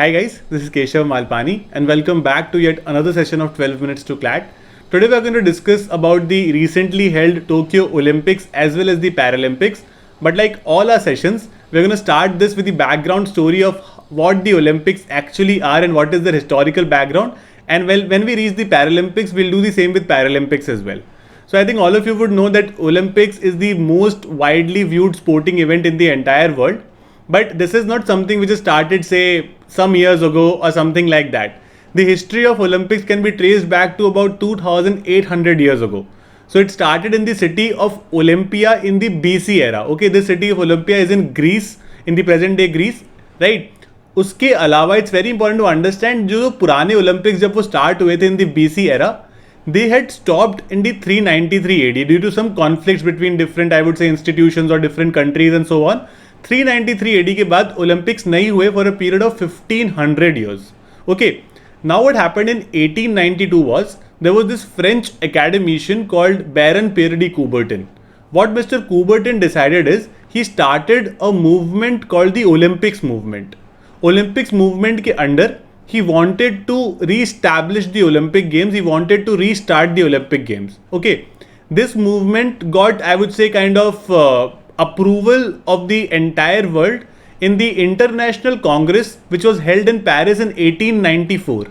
Hi guys, this is Keshav Malpani and welcome back to yet another session of 12 minutes to CLAT. Today we are going to discuss about the recently held Tokyo Olympics as well as the Paralympics. But like all our sessions, we're going to start this with the background story of what the Olympics actually are and what is their historical background. And when we reach the Paralympics, we'll do the same with Paralympics as well. So I think all of you would know that Olympics is the most widely viewed sporting event in the entire world. But this is not something which has started, say, some years ago or something like that. The history of Olympics can be traced back to about 2800 years ago. So it started in the city of Olympia in the BC era. Okay, this city of Olympia is in Greece, in the present day Greece, right? उसके अलावा it's very important to understand जो पुराने Olympics जब वो start हुए थे in the BC era, they had stopped in the 393 AD due to some conflicts between different, I would say, institutions or different countries and so on. 393 AD के बाद Olympics नहीं हुए for a period of 1500 years. Okay, now what happened in 1892 was there was this French academician called Baron Pierre de Coubertin. What Mr. Coubertin decided is he started a movement called the Olympics movement. Olympics movement के अंदर he wanted to re-establish the Olympic Games. He wanted to restart the Olympic Games. Okay, this movement got, I would say, kind of approval of the entire world in the International Congress, which was held in Paris in 1894.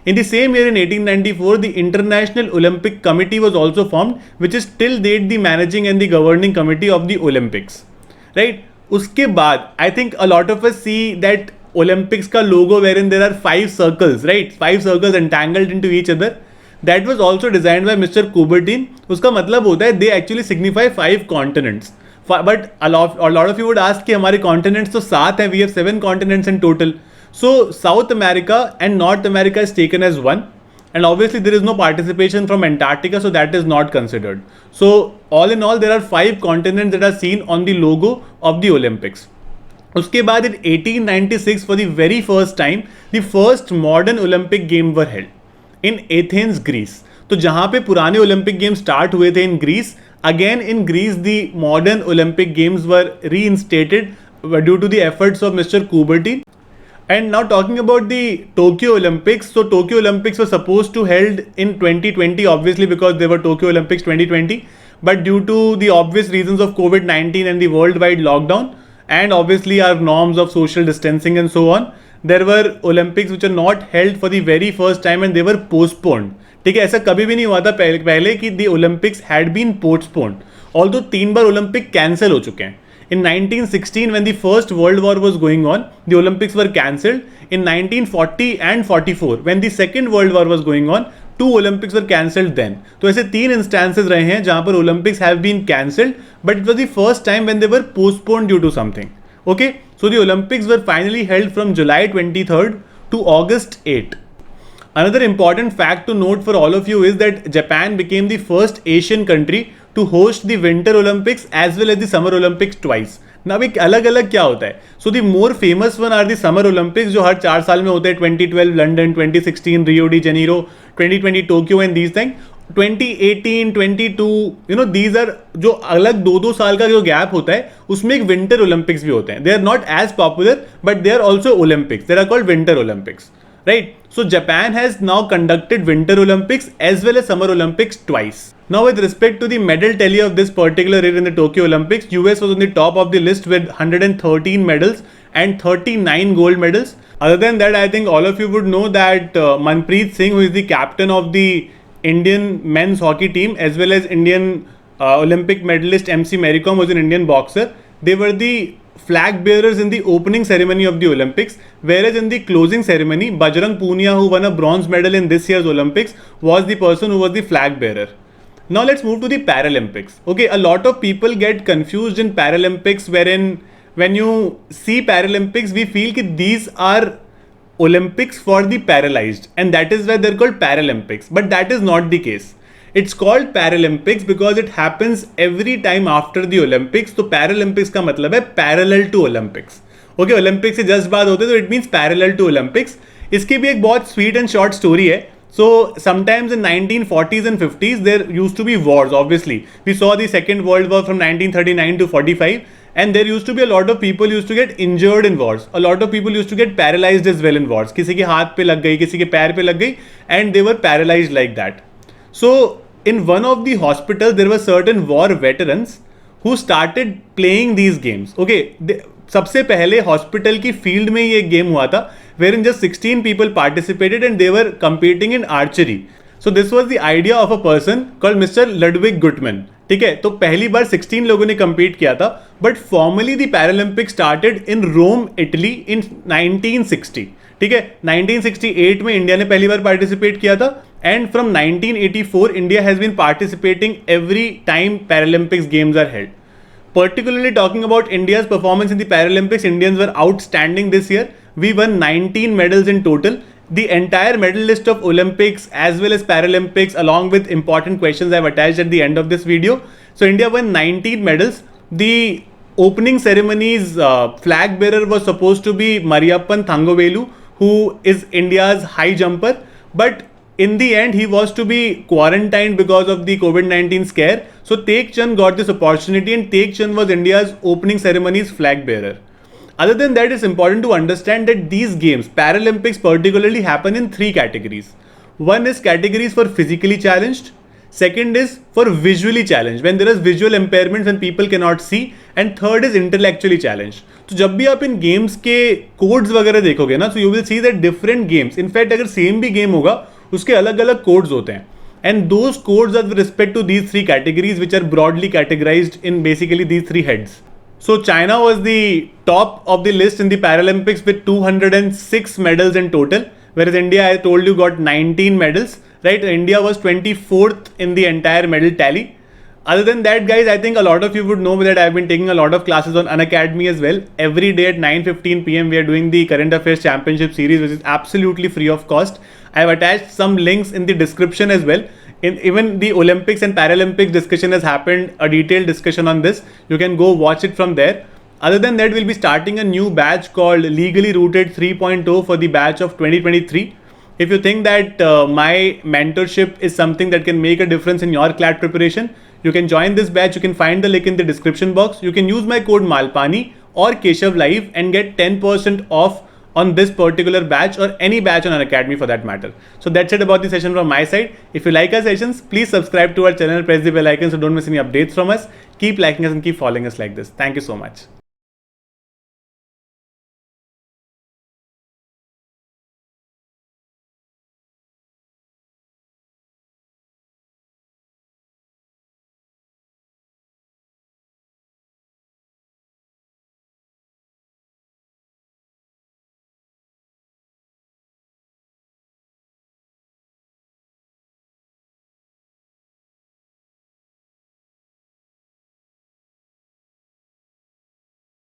In the same year, in 1894, the International Olympic Committee was also formed, which is till date the managing and the governing committee of the Olympics. Right? Uske baad, I think a lot of us see that Olympics ka logo wherein there are 5 circles, right? 5 circles entangled into each other. That was also designed by Mr. Coubertin. Uska matlab hota hai, they actually signify 5 continents. But a lot of you would ask कि हमारे continents तो 7 हैं, we have 7 continents in total. So South America and North America is taken as one, and obviously there is no participation from Antarctica, so that is not considered. So all in all, there are 5 continents that are seen on the logo of the Olympics. उसके बाद in 1896 for the very first time, the first modern Olympic Games were held in Athens, Greece. तो जहाँ पे पुराने Olympic Games start हुए थे in Greece, again in Greece the modern Olympic Games were reinstated due to the efforts of Mr. Coubertin. And now talking about the Tokyo Olympics, so Tokyo Olympics were supposed to held in 2020, obviously because they were Tokyo Olympics 2020, but due to the obvious reasons of COVID-19 and the worldwide lockdown, and obviously our norms of social distancing and so on, there were Olympics which are not held for the very first time and they were postponed. ठीक है, ऐसा कभी भी नहीं हुआ था पहले कि the Olympics had been postponed. Although 3 bar Olympic cancel हो चुके हैं. In 1916 when the first world war was going on, the Olympics were cancelled. In 1940 and 44 when the second world war was going on, 2 Olympics were cancelled then. तो ऐसे 3 instances रहे हैं जहाँ पर Olympics have been cancelled, but it was the first time when they were postponed due to something. Okay, so the Olympics were finally held from July 23rd to August 8th. Another important fact to note for all of you is that Japan became the first Asian country to host the Winter Olympics as well as the Summer Olympics twice. Now एक अलग अलग क्या होता है? So the more famous one are the Summer Olympics जो हर 4 साल में होते हैं. 2012 London, 2016 Rio de Janeiro, 2020 Tokyo and these things. 2018, 22, you know, these are जो अलग 2-2 साल का जो गैप होता है उसमें एक विंटर ओलंपिक्स भी होते हैं. They are not as popular but they are also Olympics. They are called Winter Olympics. Right? So Japan has now conducted Winter Olympics as well as Summer Olympics twice. Now with respect to the medal tally of this particular year in the Tokyo Olympics, US was on the top of the list with 113 medals and 39 gold medals. Other than that, I think all of you would know that Manpreet Singh, who is the captain of the Indian men's hockey team as well as Indian Olympic medalist MC Mary Kom, was an Indian boxer. They were the flag bearers in the opening ceremony of the Olympics, whereas in the closing ceremony, Bajrang Punia, who won a bronze medal in this year's Olympics, was the person who was the flag bearer. Now let's move to the Paralympics. Okay, a lot of people get confused in Paralympics, wherein when you see Paralympics, we feel that these are Olympics for the paralyzed, and that is why they're called Paralympics. But that is not the case. It's called Paralympics because it happens every time after the Olympics. तो Paralympics का मतलब है parallel to Olympics. Okay, Olympics से just बाद होते तो it means parallel to Olympics. इसकी भी एक बहुत sweet and short story है. So sometimes in 1940s and 50s there used to be wars. Obviously, we saw the Second World War from 1939 to 45, and there used to be a lot of people used to get injured in wars. A lot of people used to get paralyzed as well in wars. किसी के हाथ पे लग गई, किसी के पैर पे लग गई, and they were paralyzed like that. So in one of the hospitals there were certain war veterans who started playing these games. Okay, सबसे पहले हॉस्पिटल की फील्ड में ये गेम हुआ था, wherein just 16 people participated and they were competing in archery. So this was the idea of a person called Mr. Ludwig Guttmann. ठीक है, तो पहली बार 16 लोगों ने compete किया था, but formally the Paralympics started in Rome, Italy in 1960. ठीक है, 1968 में इंडिया ने पहली बार पार्टिसिपेट किया था, and from 1984 India has been participating every time Paralympics games are held. Particularly talking about India's performance in the Paralympics, Indians were outstanding this year. We won 19 medals in total. The entire medal list of Olympics as well as Paralympics, along with important questions, I've attached at the end of this video. So India won 19 medals. The opening ceremony's flag bearer was supposed to be Mariyappan Thangovelu, who is India's high jumper, but in the end, he was to be quarantined because of the COVID-19 scare. So Tek Chand got this opportunity, and Tek Chand was India's opening ceremony's flag bearer. Other than that, it's important to understand that these games, Paralympics particularly, happen in three categories. One is categories for physically challenged. Second is for visually challenged, when there is visual impairments and people cannot see. And third is intellectually challenged. तो जब भी आप इन games के codes वगैरह देखोगे ना, so you will see that different games, in fact अगर same भी गेम होगा उसके अलग अलग कोड्स होते हैं, and those codes are with respect to these three categories, which are broadly categorized in basically these three heads. So China was the top of the list in the Paralympics with 206 medals in total, whereas India, I told you, got 19 medals, right? India was 24th in the entire medal tally. Other than that, guys, I think a lot of you would know that I've been taking a lot of classes on Unacademy as well. Every day at 9:15 p.m. we are doing the Current Affairs Championship series, which is absolutely free of cost. I've attached some links in the description as well. Even the Olympics and Paralympics discussion has happened, a detailed discussion on this. You can go watch it from there. Other than that, we'll be starting a new batch called Legally Rooted 3.0 for the batch of 2023. If you think that my mentorship is something that can make a difference in your CLAT preparation, you can join this batch. You can find the link in the description box. You can use my code Malpani or Keshav Live and get 10% off on this particular batch or any batch on Unacademy for that matter. So that's it about the session from my side. If you like our sessions, please subscribe to our channel, press the bell icon so don't miss any updates from us. Keep liking us and keep following us like this. Thank you so much.